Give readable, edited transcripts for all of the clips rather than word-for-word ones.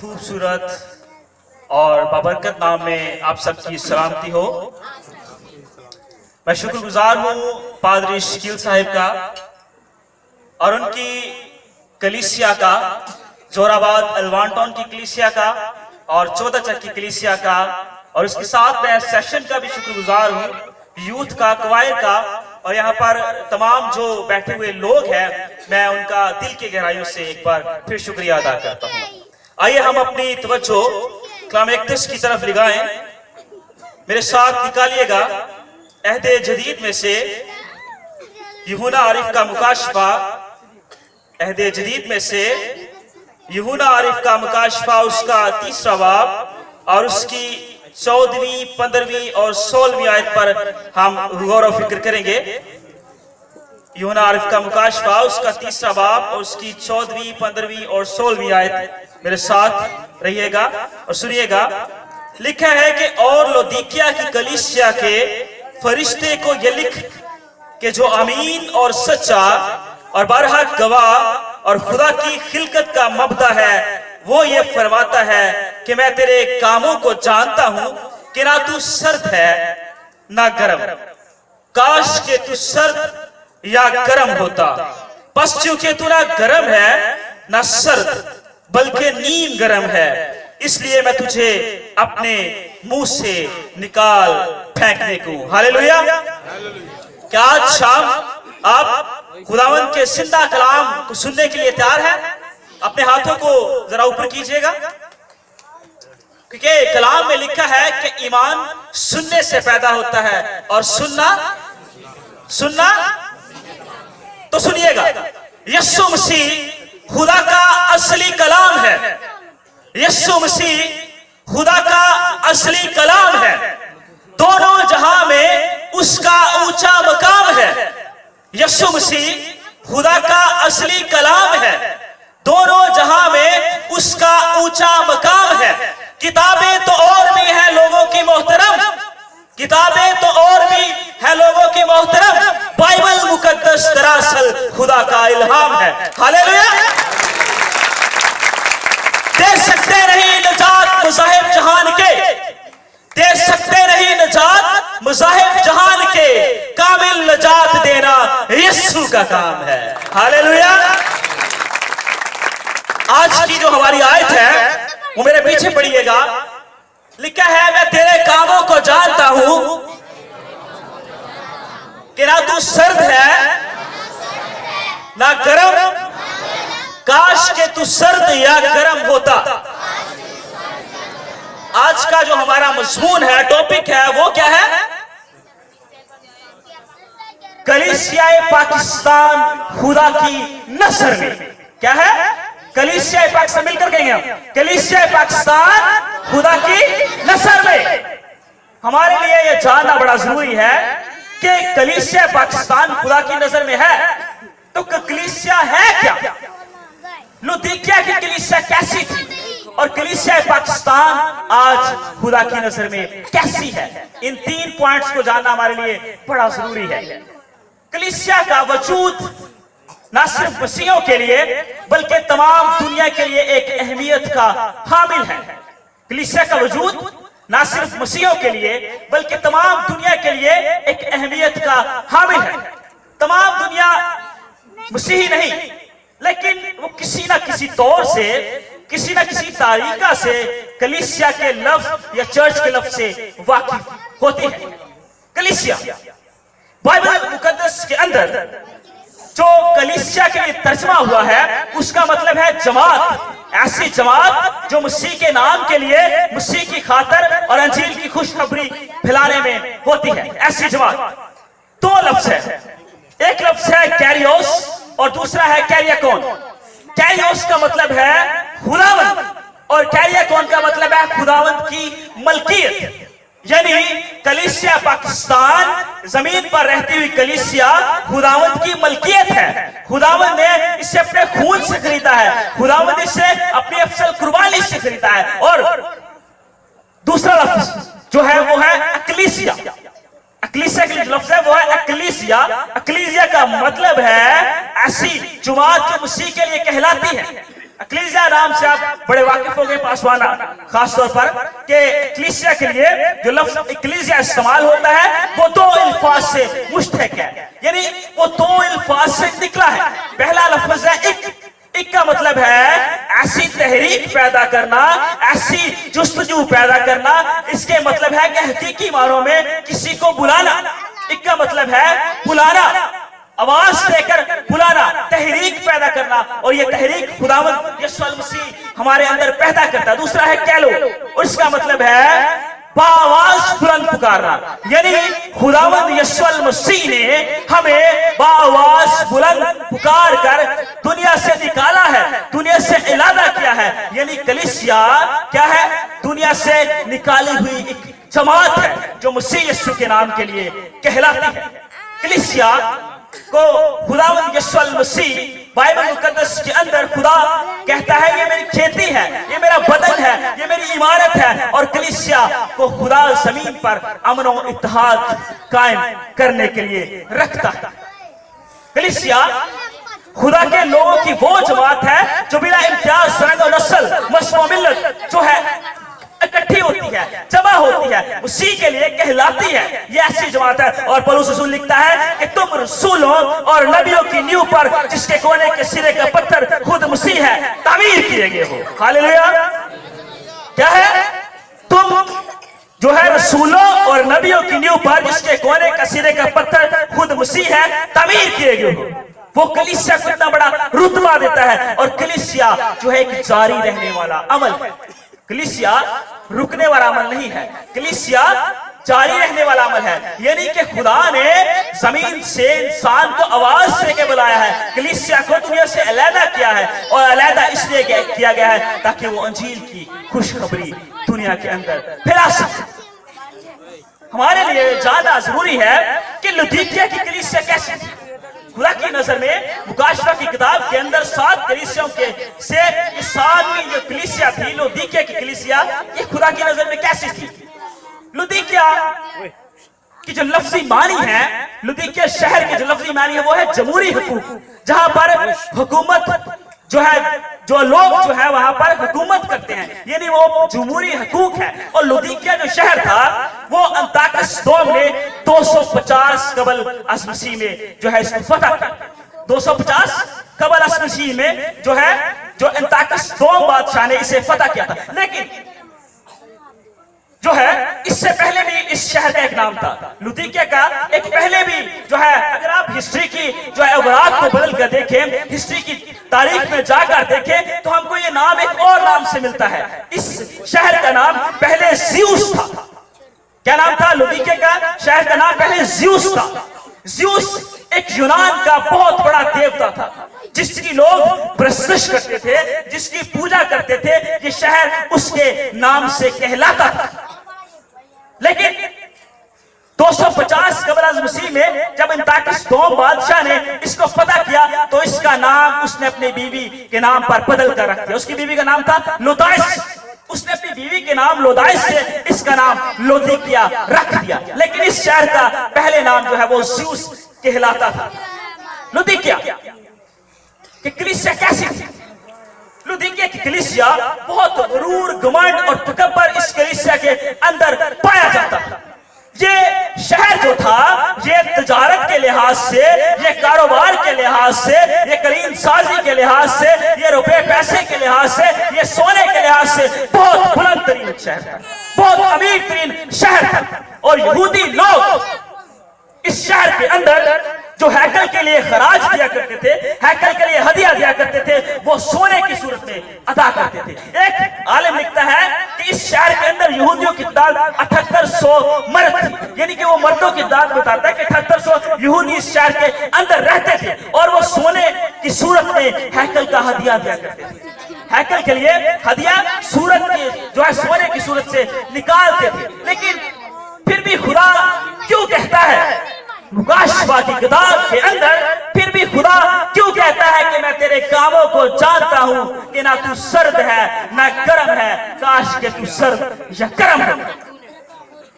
खूबसूरत और बाबरकत नाम में आप सबकी सलामती हो। मैं शुक्रगुजार हूँ पादरी शकील साहिब का और उनकी कलीसिया का, जोराबाद अलवांटोन की कलीसिया का और 14 चक की कलीसिया का, और इसके साथ मैं सेशन का भी शुक्रगुजार हूँ, यूथ का, क्वायर का, और यहाँ पर तमाम जो बैठे हुए लोग हैं, मैं उनका दिल के गहराइयों से एक बार फिर शुक्रिया अदा करता हूँ। आइए हम अपनी तवज्जो कलाम इक़्तिदास की तरफ लगाएं। मेरे साथ निकालिएगा अहदे जदीद में से यूहन्ना आरिफ का मुकाशफा, अहदे जदीद में से यूहन्ना आरिफ का मुकाशफा, उसका 3रा बाब और उसकी 14वीं, 15वीं और 16वीं आयत पर हम गौर व फिक्र करेंगे। यूहन्ना आरिफ का मुकाशफा, उसका 3रा बाब और उसकी 14वीं, 15वीं और 16वीं आयत मेरे साथ रहिएगा और सुनिएगा। लिखा है कि और लौदीकिया की कलीसिया के फरिश्ते को यह लिख कि जो अमीन और सच्चा और बरहक गवाह और खुदा की खिलकत का मबदा है, वो ये फरमाता है कि मैं तेरे कामों को जानता हूं कि ना तू सर्द है ना गर्म। काश के तू सर्द या गर्म होता, बस चूंकि तू ना गर्म है ना सर्द बल्कि नीम गर्म है, इसलिए मैं तुझे अपने मुंह से निकाल फेंकने को। हालेलुया। क्या आज शाम आप खुदावंद के जिंदा कलाम को सुनने के लिए तैयार हैं? अपने हाथों को जरा ऊपर कीजिएगा, क्योंकि कलाम में लिखा है कि ईमान सुनने से पैदा होता है और सुनना तो सुनिएगा। यीशु मसीह खुदा का असली कलाम है। यीशु मसीह खुदा का असली कलाम है। दोनों जहां में उसका ऊंचा मकाम है। यीशु मसीह खुदा का असली कलाम है। दोनों जहां में उसका ऊंचा मकाम है। किताबें तो और भी हैं लोगों की मोहतरम, किताबें तो और भी है लोगों की मोहतरम, बाइबल मुकद्दस दरअसल खुदा का इल्हाम है। हालेलुया। दे सकते नहीं नजात मुज़ाहिब जहान के, दे सकते नहीं नजात मुज़ाहिब जहान के, कामिल नजात देना यीशु का काम है। हालेलुया। आज की जो हमारी आयत है वो मेरे पीछे पढ़िएगा। लिखा है मैं तेरे कामों को जानता हूं कि ना तू सर्द है ना गर्म, काश के तू सर्द या गर्म होता। आज का जो हमारा मज़मून है, टॉपिक है, वो क्या है? कलीसियाए पाकिस्तान खुदा की नसर में। क्या है? कलीसियाए पाकिस्तान, मिलकर कहेंगे हम, कलीसियाए पाकिस्तान खुदा की नसर में। हमारे लिए यह जानना बड़ा जरूरी है कि कलीसिया पाकिस्तान खुदा की नजर में है, तो कलीसिया है क्या? लौदीकिया की कलीसिया कैसी थी और कलीसिया पाकिस्तान आज खुदा की नजर में कैसी है? इन 3 पॉइंट्स को जानना हमारे लिए बड़ा जरूरी है। कलीसिया का वजूद ना सिर्फ मसीहों के लिए बल्कि तमाम दुनिया के लिए एक अहमियत का हामिल है। कलीसिया का वजूद ना सिर्फ मसीहों के लिए बल्कि तमाम दुनिया के लिए एक अहमियत का हामिल है। तमाम दुनिया मसीही नहीं, लेकिन वो किसी ना किसी तौर से, किसी ना किसी तरीका से कलीसिया के लफ्ज या चर्च के लफ्ज से वाकिफ होती है। कलीसिया बाइबल मुकद्दस के अंदर जो कलीसिया के लिए तर्जमा हुआ है उसका मतलब है जमात। ऐसी जमात जो मसीह के नाम के लिए, मसीह की खातर और अंजील की खुशखबरी फैलाने में होती है। ऐसी जमात 2 लफ्ज है, एक लफ्ज है कैरियोस और दूसरा है कैरियाकोन। कैरियोस का मतलब है खुदावंद और कैरियाकोन का मतलब है खुदावंद की मलकियत। यानी कलीसिया पाकिस्तान जमीन पर रहती हुई कलीसिया खुदावंद की मलकियत है। खुदावंद ने इसे अपने खून से खरीदा है, खुदावंद इसे अपनी अफसल कुर्बानी से खरीदा है। और दूसरा लफ्ज जो है वो है अक्लीसिया। अक्लीसिया के लफ्ज है वो है अक्लीसिया। अक्लीसिया का मतलब है ऐसी जुमात जो मसीह के लिए कहलाती है। एक्लीसिया नाम से आप बड़े वाकिफ हो गए पासवाना, खासतौर पर कि एक्लीसिया के लिए जो लफ्ज एक्लीसिया इस्तेमाल होता है वो दो अल्फाज से मुश्तक है, यानी वो दो अल्फाज से निकला है। पहला लफ्ज है इक का मतलब है ऐसी तहरीक पैदा करना, ऐसी जुस्तजू पैदा करना। इसके मतलब है कि हकीकी मानों में किसी को बुलाना। इक का मतलब है बुलाना, आवाज देकर बुलाना, तहरीक पैदा करना, और ये तहरीक खुदावंद यीशु मसीह हमारे अंदर पैदा करता है। दूसरा है कैलो, और इसका मतलब है बाआवाज बुलंद पुकारना, यानी खुदावंद यीशु मसीह ने हमें बाआवाज बुलंद पुकार कर दुनिया से निकाला है, दुनिया से इलादा किया है। यानी कलीसिया क्या है? दुनिया से निकाली हुई एक जमात है जो मसीह यीशु के नाम के लिए कहलाती है। कलीसिया को खुदावंद यीशु मसीह बाइबल मुकद्दस के अंदर खुदा कहता है ये मेरी खेती है, ये मेरा बदन है, ये मेरी इमारत है। और कलीसिया को खुदा जमीन पर अमन और इत्तेहाद कायम करने के लिए रखता है। कलीसिया खुदा के लोगों की वो जमात है जो बिना इम्तियाज रंग और नस्ल मज़हब मिल्लत जो है इकट्ठी होती है, जमा होती है, उसी के लिए कहलाती है। ये ऐसी जमात है। और पौलुस रसूल लिखता है कि तुम रसूलों और नबियों की नींव पर जिसके कोने के सिरे का पत्थर खुद मसीह है तामीर किए गए हो। हालेलुया। क्या है? तुम जो है रसूलों और नबियों की नींव पर जिसके कोने का सिरे का पत्थर खुद मसीह है तामीर किए गए हो। वो कलीसिया को इतना बड़ा रुतबा देता है। और कलीसिया जो है एक जारी रहने वाला अमल है। कलीसिया रुकने वाला अमल नहीं है, कलीसिया जारी रहने वाला अमल है। यानी कि खुदा ने जमीन से इंसान को आवाज से के बुलाया है, कलीसिया को दुनिया से अलहदा किया है। और अलहदा इसलिए किया गया है ताकि वो अंजील की खुशखबरी दुनिया के अंदर फैला सके। हमारे लिए ज्यादा जरूरी है कि लुदीकिया की कलीसिया कैसी थी। खुदा की नजर में मुकाशफा की किताब के अंदर 7 कलीसियों के से 7वीं जो कलीसिया थी लुदीकिया की कलीसिया, ये खुदा की नजर में कैसी थी? लुदीकिया की जो लफ्जी मानी है, लुदीकिया शहर की जो लफ्जी मानी है वो है जमहूरी हुकूक, जहां पर हुकूमत जो है, जो लोग जो है वहां पर हुकूमत करते हैं, यानी वो जमहूरी हुकूक है। और लुदीकिया जो शहर था वो अंताकस दोम ने 250 कबल अस मसीह में जो है इसको फतह किया। 250 कबल अस मसीह में जो है जो अंताकस दोम बादशाह ने इसे फतह किया था। लेकिन जो है इससे पहले भी इस शहर का एक नाम था लुदीकिया का। एक पहले भी जो है, अगर आप हिस्ट्री की जो है अवरात को बदल कर देखें, हिस्ट्री की तारीख में जाकर देखें, तो हमको ये नाम एक और नाम से मिलता है। इस शहर का नाम पहले ज़्यूस था। क्या नाम था? लुदीकिया का शहर का नाम पहले ज़्यूस था। ज़्यूस एक यूनान का बहुत बड़ा देवता था जिसकी लोग प्रस्तुत करते थे, जिसकी पूजा करते थे। ये शहर उसके नाम से कहलाता था। लेकिन 250 कबल मसीह में जब अंताकस दोम बादशाह ने इसको फतह किया तो इसका नाम उसने अपनी बीवी के नाम पर बदल कर रख दिया। उसकी बीवी का नाम था लोदाइस। उसने अपनी बीवी के नाम लोदाइस से इसका नाम लुदीकिया रख दिया। लेकिन इस शहर का पहले नाम जो है वो ज़्यूस कहलाता था। लुदीकिया कि कलीसिया कैसी थी? लुदीकिया की कलीसिया बहुत गरूर, घमंड और तकब्बर इस कलीसिया के अंदर पाया जाता था। ये शहर जो था ये तजारत के लिहाज से, ये कारोबार के लिहाज से, ये करीन साजी के लिहाज से, ये रुपए पैसे के लिहाज से, ये सोने के लिहाज से बहुत बुलंद तरीन शहर था, बहुत अमीर तरीन शहर था। और यहूदी लोग इस शहर के अंदर जो हैकल के लिए खराज दिया करते थे, हैकल के लिए हदिया दिया करते थे, वो सोने की सूरत में अदा करते थे। एक आलिम लिखता है कि इस शहर के अंदर यहूदियों की तादाद 7800 मर्द थी। यानी कि वो मर्दों की तादाद बताता है कि 7800 यहूदी इस शहर के अंदर रहते थे और वो सोने की सूरत में हैकल का हदिया दिया करते थे। हैकल के लिए हदिया सूरत की जो है सोने की सूरत से निकालते थे। लेकिन फिर भी खुदा क्यों कहता है मुकाशफा की किताब के अंदर, फिर भी खुदा क्यों कहता है कि मैं तेरे कामों को जानता हूं कि ना तू सर्द है ना गर्म है, काश के तू सर्द या गर्म हो।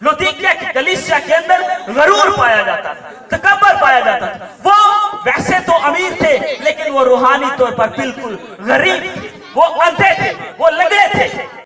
लुदीकिया की कलीसिया के अंदर गरूर पाया जाता था, तकब्बर पाया जाता था। वो वैसे तो अमीर थे लेकिन वो रूहानी तौर पर बिल्कुल गरीब थे। वो अंधे थे, वो लंगड़े थे,